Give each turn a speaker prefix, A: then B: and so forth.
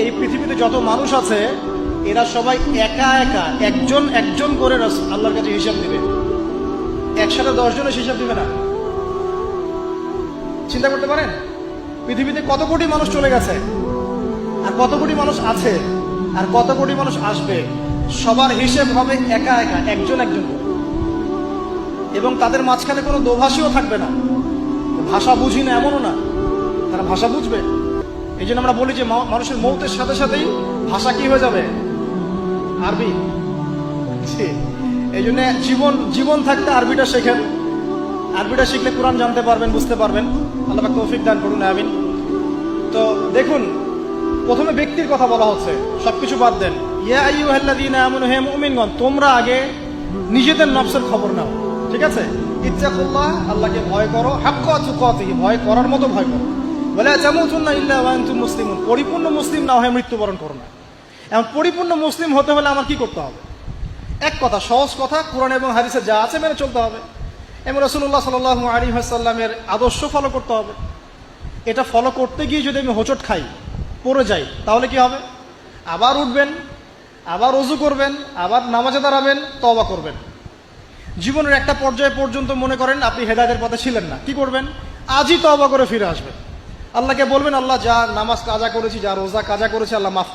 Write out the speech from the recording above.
A: এই পৃথিবীতে যত মানুষ আছে এরা সবাই একা একা একজন একজন করে আল্লাহর কাছে হিসাব দিবে। একসাথে 10 জনের হিসাব দিবে না। চিন্তা করতে পারেন পৃথিবীতে কত কোটি মানুষ চলে গেছে, আর কত কোটি মানুষ আছে, আর কত কোটি মানুষ আসবে। সবার হিসেব হবে একা একা একজন একজন করে। এবং তাদের মাঝখানে কোনো দোভাষীও থাকবে না। ভাষা বুঝি না এমনও না, তারা ভাষা বুঝবে। এই জন্য আমরা বলি যে মানুষের মৌতের সাথে সাথেই ভাষা কি হয়ে যাবে? আরবি। এই জন্য জীবন থাকতে আরবিটা শেখেন। আরবিটা শিখলে কোরআন জানতে পারবেন, বুঝতে পারবেন। আল্লাহ পাক তৌফিক দান করুন, আমিন। তো দেখুন, প্রথমে ব্যক্তির কথা বলা হচ্ছে, সবকিছু বাদ দেন। ইয়া আইয়ুহাল্লাযীনা আমানু, হে মুমিনগণ, তোমরা আগে নিজেদের নফসের খবর নাও, ঠিক আছে? ইত্তাকুল্লাহ, আল্লাহকে ভয় করো, হাক্কা তুকাতিহি, ভয় করার মতো ভয় করো। ওয়ালা তামুতুন্না ইল্লা ওয়া আনতুম মুসলিমুন, পরিপূর্ণ মুসলিম না হয়ে মৃত্যুবরণ করো না। এখন পরিপূর্ণ মুসলিম হতে হলে আমার কি করতে হবে? এক কথা, সহজ কথা, কোরআন এবং হাদিসে যা আছে মেনে চলতে হবে এবং রাসূলুল্লাহ সাল্লাল্লাহু আলাইহি ওয়াসাল্লামের আদর্শ ফলো করতে হবে। এটা ফলো করতে গিয়ে যদি আমি হোঁচট খাই, পড়ে যাই, তাহলে কি হবে? আবার উঠবেন, আবার ওযু করবেন, আবার নামাজে দাঁড়াবেন, তওবা করবেন। জীবনের একটা পর্যায় পর্যন্ত মনে করেন আপনি হেদায়েতের পথে ছিলেন না, কি করবেন? আজই তওবা করে ফিরে আসবেন। আল্লাহকে বলবেন, আল্লাহ, যা নামাজ কাজা করেছি, যা রোজা কাজা করেছি, আল্লাহ মাফ